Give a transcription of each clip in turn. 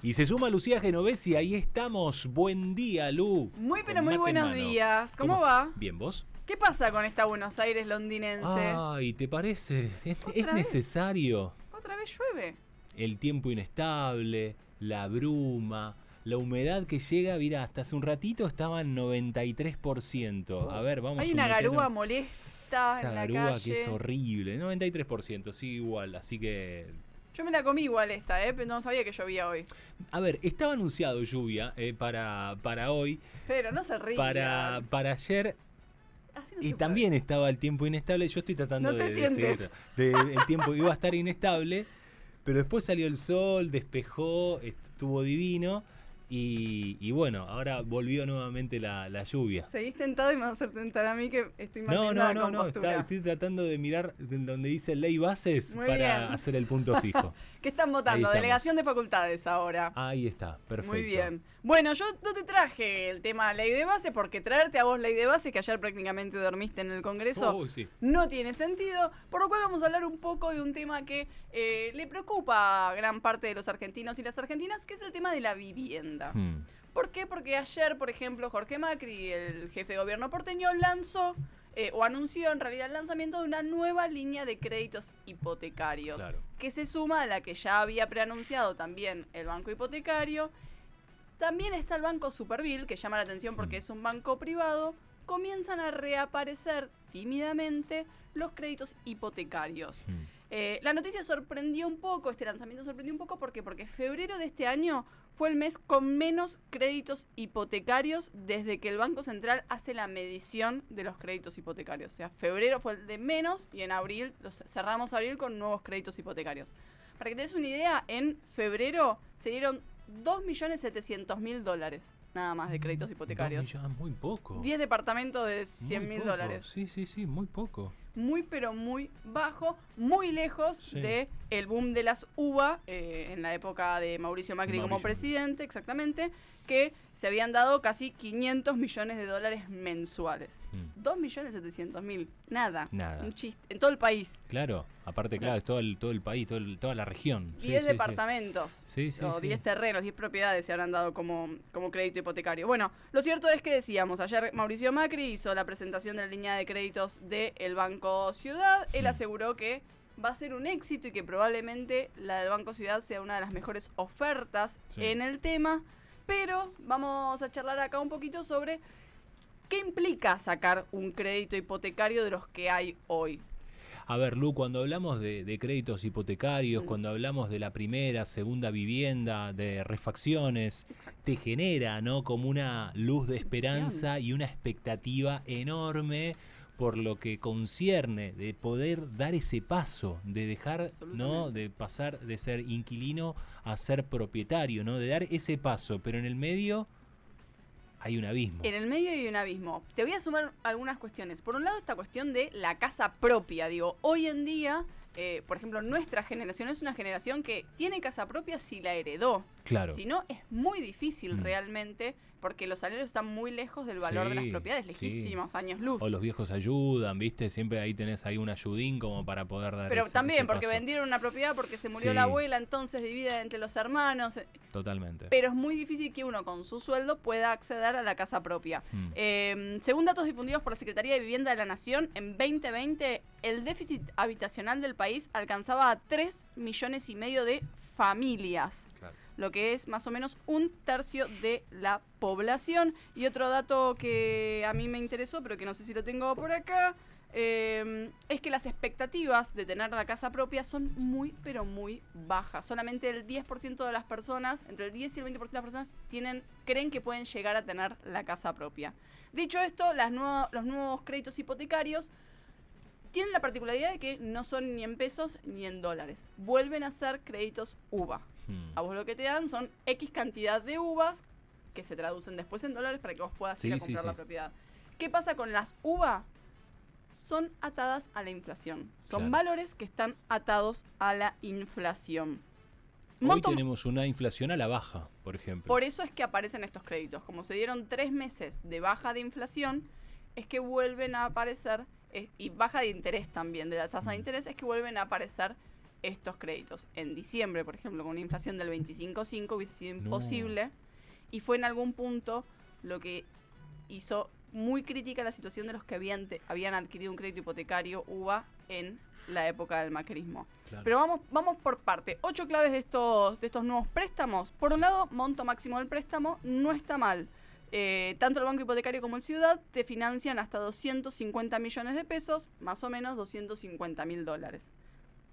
Y se suma Lucía Genovesi, ahí estamos. Buen día, Lu. Muy pero muy buenos días. ¿Cómo va? Bien, ¿vos? ¿Qué pasa con esta Buenos Aires londinense? Ay, ¿te parece? ¿Es necesario? ¿Otra vez llueve? El tiempo inestable, la bruma, la humedad que llega, mira, hasta hace un ratito estaba en 93%. A ver, vamos a Hay una garúa molesta esa en la garúa calle. que es horrible. 93%, sí, igual, así que... Yo me la comí igual esta, pero no sabía que llovía hoy. A ver, estaba anunciado lluvia para hoy. Pero no se ríe. Para ayer... Así no Y se también puede. estaba el tiempo inestable. Yo estoy tratando No te de decir tientes. eso. El tiempo iba a estar inestable, pero después salió el sol, despejó, estuvo divino. Y bueno, ahora volvió nuevamente la lluvia. Seguís tentado y me vas a hacer tentar a mí que estoy manteniendo la No, compostura. estoy tratando de mirar donde dice ley bases Muy para bien. hacer el punto fijo. ¿Qué están votando? Ahí estamos. Delegación de facultades ahora. Ahí está, perfecto. Muy bien. Bueno, yo no te traje el tema ley de base porque traerte a vos ley de base, que ayer prácticamente dormiste en el Congreso, Sí. no tiene sentido, por lo cual vamos a hablar un poco de un tema que le preocupa a gran parte de los argentinos y las argentinas, que es el tema de la vivienda. ¿Por qué? Porque ayer, por ejemplo, Jorge Macri, el jefe de gobierno porteño, lanzó o anunció en realidad el lanzamiento de una nueva línea de créditos hipotecarios, Claro. que se suma a la que ya había preanunciado también el Banco Hipotecario. También está el Banco Supervil, que llama la atención porque es un banco privado. Comienzan a reaparecer tímidamente los créditos hipotecarios. La noticia sorprendió un poco, este lanzamiento sorprendió un poco, ¿por qué? Porque febrero de este año fue el mes con menos créditos hipotecarios desde que el Banco Central hace la medición de los créditos hipotecarios. O sea, febrero fue el de menos y en abril, cerramos abril con nuevos créditos hipotecarios. Para que te des una idea, en febrero se dieron 2.700.000 nada más de créditos hipotecarios. 2 millones, muy poco. 10 departamentos de Muy poco. $100.000. Sí, muy poco. Muy pero muy bajo, muy lejos de el boom de las UBA en la época de Mauricio Macri como presidente, exactamente, que se habían dado casi $500 millones mensuales. 2.700.000, nada. Un chiste, en todo el país. Claro, aparte, claro, es todo el país, toda la región. 10 departamentos, o 10 terrenos, 10 propiedades se habrán dado como crédito hipotecario. Bueno, lo cierto es que decíamos, ayer Mauricio Macri hizo la presentación de la línea de créditos del Banco Ciudad. Él aseguró que va a ser un éxito y que probablemente la del Banco Ciudad sea una de las mejores ofertas en el tema. Pero vamos a charlar acá un poquito sobre qué implica sacar un crédito hipotecario de los que hay hoy. A ver, Lu, cuando hablamos de créditos hipotecarios, cuando hablamos de la primera, segunda vivienda, de refacciones, te genera, ¿no?, como una luz de esperanza y una expectativa enorme por lo que concierne de poder dar ese paso, de dejar, ¿no?, de pasar de ser inquilino a ser propietario, ¿no?, de dar ese paso, pero en el medio hay un abismo. En el medio hay un abismo. Te voy a sumar algunas cuestiones. Por un lado, esta cuestión de la casa propia. Digo, hoy en día, por ejemplo, nuestra generación es una generación que tiene casa propia si la heredó. Claro. Si no, es muy difícil realmente, porque los salarios están muy lejos del valor de las propiedades, lejísimos, años luz. O los viejos ayudan, ¿viste? Siempre ahí tenés ahí un ayudín como para poder dar Pero también porque paso. Vendieron una propiedad porque se murió la abuela, entonces divide entre los hermanos. Totalmente. Pero es muy difícil que uno con su sueldo pueda acceder a la casa propia. Según datos difundidos por la Secretaría de Vivienda de la Nación, en 2020 el déficit habitacional del país alcanzaba a 3,5 millones de familias. Claro. Lo que es más o menos 1/3 de la población. Y otro dato que a mí me interesó, pero que no sé si lo tengo por acá, es que las expectativas de tener la casa propia son muy, pero muy bajas. Solamente el 10% de las personas, entre el 10 y el 20% de las personas creen que pueden llegar a tener la casa propia. Dicho esto, los nuevos créditos hipotecarios tienen la particularidad de que no son ni en pesos ni en dólares. Vuelven a ser créditos UVA. A vos lo que te dan son X cantidad de UVAs que se traducen después en dólares para que vos puedas ir a comprar la propiedad. ¿Qué pasa con las UVA? Son atadas a la inflación. Son valores que están atados a la inflación. Hoy tenemos una inflación a la baja, por ejemplo. Por eso es que aparecen estos créditos. Como se dieron 3 meses de baja de inflación, es que vuelven a aparecer, y baja de interés también, de la tasa de interés, es que vuelven a aparecer estos créditos. En diciembre, por ejemplo, con una inflación del 25,5 hubiese sido imposible. Y fue en algún punto lo que hizo muy crítica la situación de los que habían adquirido un crédito hipotecario UVA en la época del macrismo. Claro. Pero vamos por parte. 8 claves de estos nuevos préstamos. Por un lado, monto máximo del préstamo no está mal. Tanto el banco hipotecario como el Ciudad te financian hasta 250 millones de pesos, más o menos $250.000.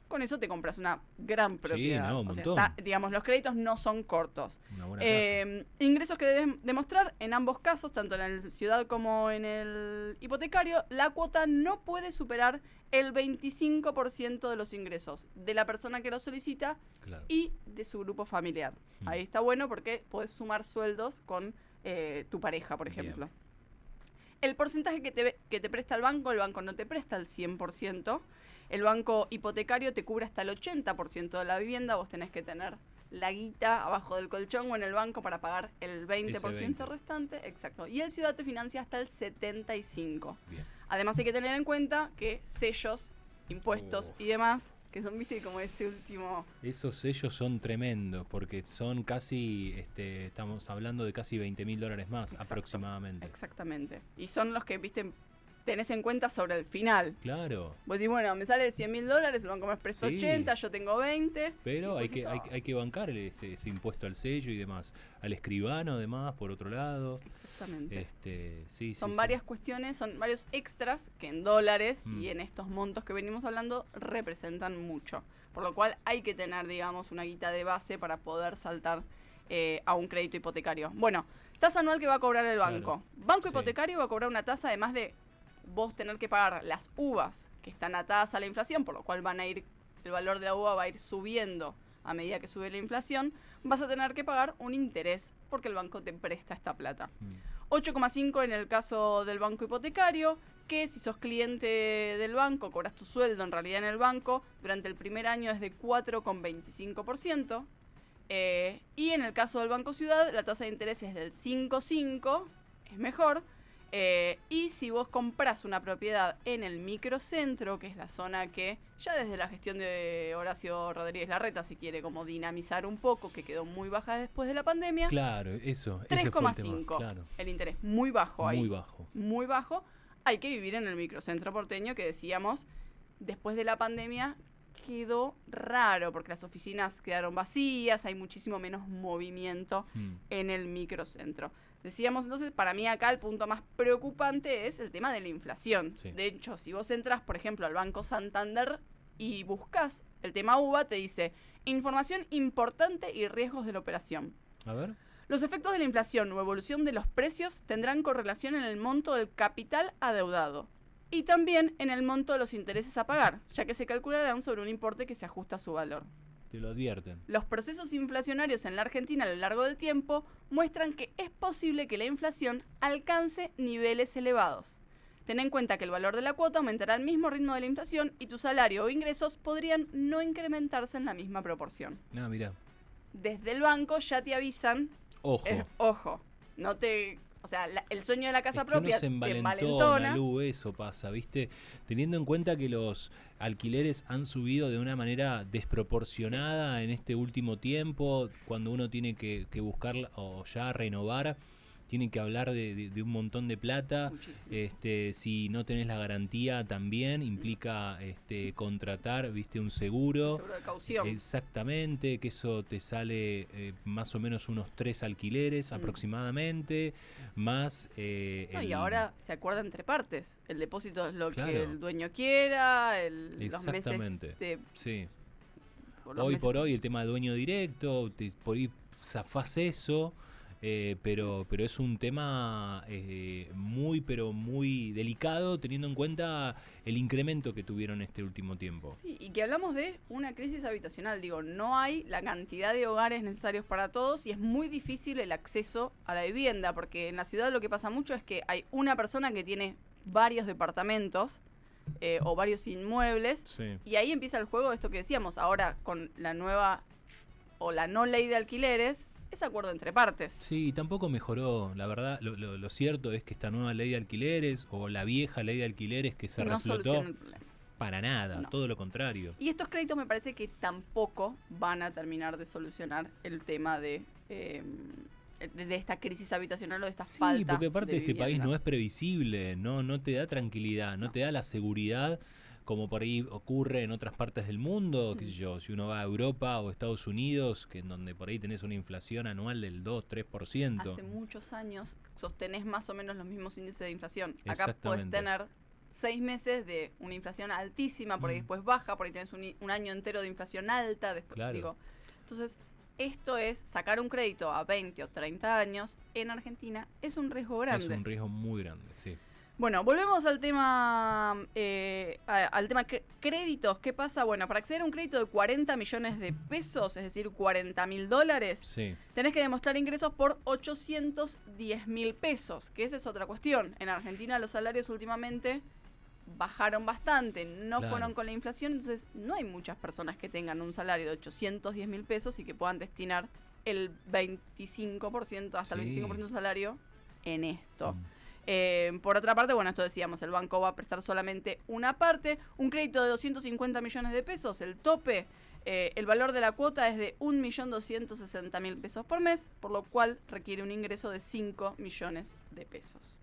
Con eso te compras una gran propiedad. Sí, no, un montón. Digamos, los créditos no son cortos. Una buena casa. Ingresos que debes demostrar en ambos casos, tanto en el Ciudad como en el hipotecario, la cuota no puede superar el 25% de los ingresos de la persona que lo solicita y de su grupo familiar. Ahí está bueno porque podés sumar sueldos con tu pareja, por ejemplo. Bien. El porcentaje que te presta el banco no te presta el 100%. El banco hipotecario te cubre hasta el 80% de la vivienda. Vos tenés que tener la guita abajo del colchón o en el banco para pagar el 20% restante. Exacto. Y el Ciudad te financia hasta el 75%. Bien. Además hay que tener en cuenta que sellos, impuestos y demás, que son, viste, como ese último... Esos sellos son tremendos, porque son casi, estamos hablando de casi $20.000 más. Exacto, aproximadamente. Exactamente. Y son los que, viste, tenés en cuenta sobre el final. Claro. Vos decís, bueno, me sale $100.000, el banco me presta 80, yo tengo 20. Pero hay que bancar ese impuesto al sello y demás. Al escribano, además, por otro lado. Exactamente. Son varias cuestiones, son varios extras que en dólares y en estos montos que venimos hablando representan mucho. Por lo cual hay que tener, digamos, una guita de base para poder saltar a un crédito hipotecario. Bueno, tasa anual que va a cobrar el banco. Claro. Banco hipotecario va a cobrar una tasa, además de vos tener que pagar las uvas que están atadas a la inflación, por lo cual el valor de la uva va a ir subiendo a medida que sube la inflación, vas a tener que pagar un interés porque el banco te presta esta plata. 8,5 en el caso del banco hipotecario, que si sos cliente del banco, cobras tu sueldo en realidad en el banco, durante el primer año es de 4,25%. Y en el caso del Banco Ciudad, la tasa de interés es del 5,5%, es mejor. Y si vos comprás una propiedad en el microcentro, que es la zona que ya desde la gestión de Horacio Rodríguez Larreta se quiere como dinamizar un poco, que quedó muy baja después de la pandemia. Claro, eso. 3,5. Claro. El interés, muy bajo ahí. Muy bajo. Muy bajo. Hay que vivir en el microcentro porteño, que decíamos, después de la pandemia quedó raro, porque las oficinas quedaron vacías, hay muchísimo menos movimiento en el microcentro. Decíamos, entonces, para mí acá el punto más preocupante es el tema de la inflación. Sí. De hecho, si vos entras, por ejemplo, al Banco Santander y buscas el tema UVA, te dice información importante y riesgos de la operación. A ver. Los efectos de la inflación o evolución de los precios tendrán correlación en el monto del capital adeudado y también en el monto de los intereses a pagar, ya que se calcularán sobre un importe que se ajusta a su valor. Te lo advierten. Los procesos inflacionarios en la Argentina a lo largo del tiempo muestran que es posible que la inflación alcance niveles elevados. Ten en cuenta que el valor de la cuota aumentará al mismo ritmo de la inflación y tu salario o ingresos podrían no incrementarse en la misma proporción. Ah, mira. Desde el banco ya te avisan. Ojo. Ojo. No te... O sea, el sueño de la casa propia te envalentona. Eso pasa, ¿viste? Teniendo en cuenta que los alquileres han subido de una manera desproporcionada en este último tiempo, cuando uno tiene que buscar o ya renovar, tiene que hablar de un montón de plata. Si no tenés la garantía también implica contratar, ¿viste? Un seguro. Seguro de caución. Exactamente, que eso te sale más o menos unos 3 alquileres aproximadamente, más... y ahora se acuerda entre partes. El depósito es lo que el dueño quiera, los meses de... Sí. Hoy por hoy el tema de dueño directo, por ahí zafás eso... pero es un tema muy delicado teniendo en cuenta el incremento que tuvieron este último tiempo. Sí, y que hablamos de una crisis habitacional. Digo, no hay la cantidad de hogares necesarios para todos y es muy difícil el acceso a la vivienda, porque en la ciudad lo que pasa mucho es que hay una persona que tiene varios departamentos o varios inmuebles, y ahí empieza el juego de esto que decíamos. Ahora, con la nueva o la no ley de alquileres, es acuerdo entre partes. Sí, tampoco mejoró. La verdad, lo cierto es que esta nueva ley de alquileres o la vieja ley de alquileres que se reflotó, Para nada, No. todo lo contrario. Y estos créditos me parece que tampoco van a terminar de solucionar el tema de esta crisis habitacional o de esta falta. Sí, porque aparte de este país no es viviendas. previsible, no te da tranquilidad, no te da la seguridad como por ahí ocurre en otras partes del mundo, qué sé yo, si uno va a Europa o Estados Unidos, que en donde por ahí tenés una inflación anual del 2-3%. Hace muchos años sostenés más o menos los mismos índices de inflación. Acá podés Exactamente. tener 6 meses de una inflación altísima, por ahí después baja, por ahí tenés un año entero de inflación alta, después, Claro. digo. Entonces, esto es sacar un crédito a 20 o 30 años en Argentina, es un riesgo grande. Es un riesgo muy grande, sí. Bueno, volvemos al tema créditos. ¿Qué pasa? Bueno, para acceder a un crédito de 40 millones de pesos, es decir, $40.000, Sí, tenés que demostrar ingresos por 810.000 pesos, que esa es otra cuestión. En Argentina los salarios últimamente bajaron bastante, no Claro. fueron con la inflación, entonces no hay muchas personas que tengan un salario de 810.000 pesos y que puedan destinar el 25%, hasta el Sí. 25% del salario en esto. Mm. Por otra parte, bueno, esto decíamos, el banco va a prestar solamente una parte, un crédito de 250 millones de pesos, el tope, el valor de la cuota es de 1.260.000 pesos por mes, por lo cual requiere un ingreso de 5 millones de pesos.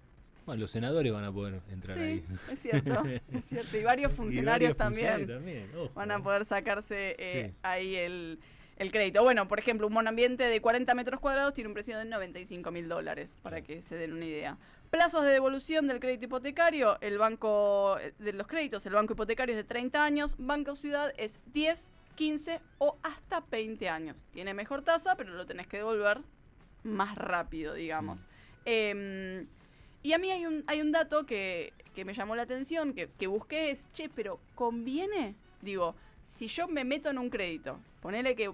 Bueno, los senadores van a poder entrar Sí, ahí. es cierto, es cierto, y varios funcionarios, Y varios funcionarios ojo. van a poder sacarse Sí. ahí el crédito. Bueno, por ejemplo, un monoambiente de 40 metros cuadrados tiene un precio de $95.000, para que se den una idea. Plazos de devolución del crédito hipotecario, el banco de los créditos, el banco hipotecario es de 30 años, Banco Ciudad es 10, 15 o hasta 20 años. Tiene mejor tasa, pero lo tenés que devolver más rápido, digamos. Y a mí hay un dato que me llamó la atención, que busqué, es, pero ¿conviene? Digo, si yo me meto en un crédito, ponele que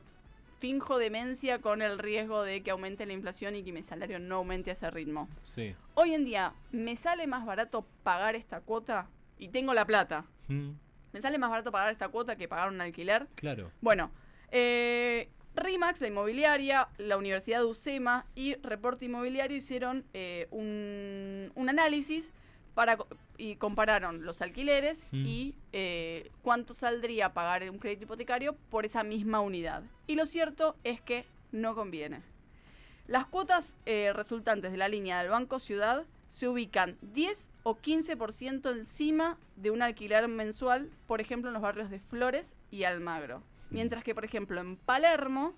finjo demencia con el riesgo de que aumente la inflación y que mi salario no aumente a ese ritmo. Sí. Hoy en día, ¿me sale más barato pagar esta cuota? Y tengo la plata. Mm, ¿Me sale más barato pagar esta cuota que pagar un alquiler? claro. Bueno, RIMAX, la inmobiliaria, la Universidad de UCEMA y Reporte Inmobiliario hicieron un análisis y compararon los alquileres y cuánto saldría pagar un crédito hipotecario por esa misma unidad. Y lo cierto es que no conviene. Las cuotas resultantes de la línea del Banco Ciudad se ubican 10 o 15% encima de un alquiler mensual, por ejemplo, en los barrios de Flores y Almagro. Mientras que, por ejemplo, en Palermo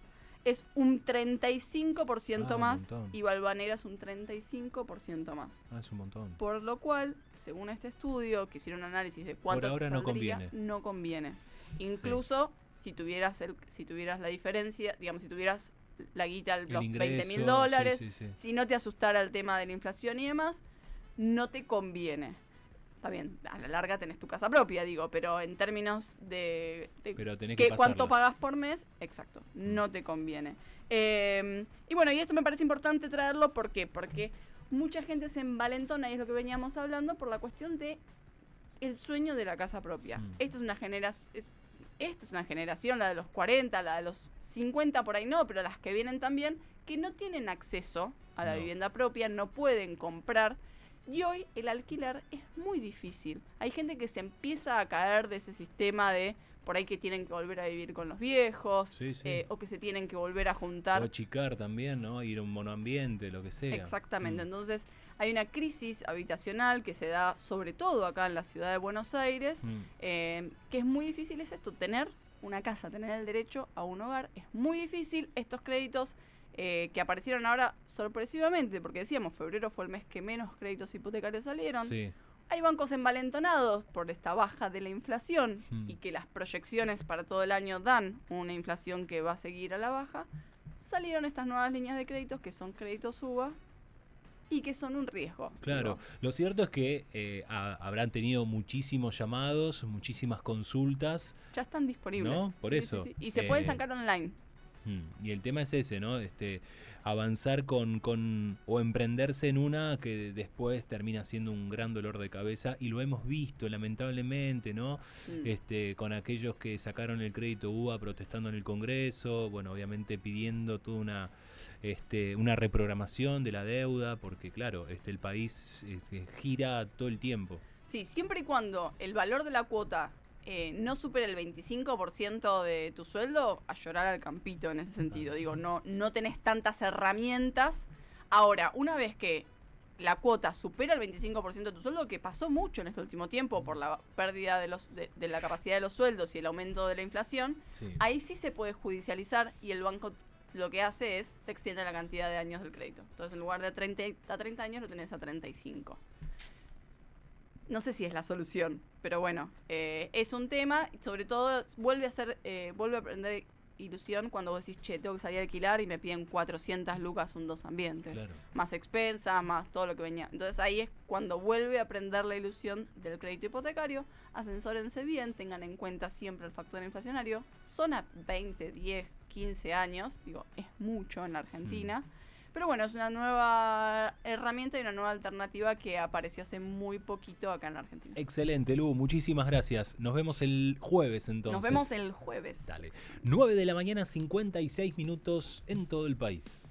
es un 35% Un más montón. y Valvanera es un 35% más. Ah, es un montón. Por lo cual, según este estudio, que hicieron un análisis de cuánto Por ahora te no saldría, conviene. no conviene. Incluso si tuvieras la diferencia, digamos, si tuvieras la guita, los ingreso, $20.000, sí, sí, sí. si no te asustara el tema de la inflación y demás, no te conviene. Está bien, a la larga tenés tu casa propia, digo, pero en términos de Pero tenés que cuánto pasarla. pagas por mes, exacto, no te conviene. Y bueno, y esto me parece importante traerlo, ¿por qué? Porque mucha gente se envalentona, y es lo que veníamos hablando, por la cuestión de el sueño de la casa propia. Esta es una generación, la de los 40, la de los 50 por ahí no, pero las que vienen también, que no tienen acceso a la vivienda propia, no pueden comprar. Y hoy el alquiler es muy difícil. Hay gente que se empieza a caer de ese sistema de por ahí que tienen que volver a vivir con los viejos, Sí, sí. o que se tienen que volver a juntar. O achicar también, ¿no? Ir a un monoambiente, lo que sea. Exactamente. Entonces hay una crisis habitacional que se da sobre todo acá en la ciudad de Buenos Aires, que es muy difícil, es esto, tener una casa, tener el derecho a un hogar. Es muy difícil. Estos créditos que aparecieron ahora sorpresivamente, porque decíamos, febrero fue el mes que menos créditos hipotecarios salieron. Sí. Hay bancos envalentonados por esta baja de la inflación y que las proyecciones para todo el año dan una inflación que va a seguir a la baja. Salieron estas nuevas líneas de créditos que son créditos UBA y que son un riesgo. Claro, lo cierto es que habrán tenido muchísimos llamados, muchísimas consultas. Ya están disponibles. ¿No? Por eso. Sí. Y se pueden sacar online. Y el tema es ese, ¿no? Avanzar o emprenderse en una que después termina siendo un gran dolor de cabeza, y lo hemos visto lamentablemente, ¿no? Con aquellos que sacaron el crédito UBA protestando en el Congreso, bueno, obviamente pidiendo toda una reprogramación de la deuda, porque claro, el país gira todo el tiempo. Sí, siempre y cuando el valor de la cuota no supere el 25% de tu sueldo, a llorar al campito en ese sentido. Digo, no tenés tantas herramientas. Ahora, una vez que la cuota supera el 25% de tu sueldo, que pasó mucho en este último tiempo por la pérdida de la capacidad de los sueldos y el aumento de la inflación, ahí sí se puede judicializar y el banco lo que hace es te extiende la cantidad de años del crédito. Entonces, en lugar de 30 años, lo tenés a 35. No sé si es la solución, pero bueno, es un tema. Sobre todo, vuelve a aprender ilusión cuando vos decís, che, tengo que salir a alquilar y me piden 400 lucas un 2 ambientes. Claro. Más expensas, más todo lo que venía. Entonces ahí es cuando vuelve a aprender la ilusión del crédito hipotecario. Asesórense bien, tengan en cuenta siempre el factor inflacionario. Son a 20, 10, 15 años, digo, es mucho en la Argentina. Pero bueno, es una nueva herramienta y una nueva alternativa que apareció hace muy poquito acá en la Argentina. Excelente, Lu, muchísimas gracias. Nos vemos el jueves entonces. Nos vemos el jueves. Dale. 9 de la mañana, 56 minutos en todo el país.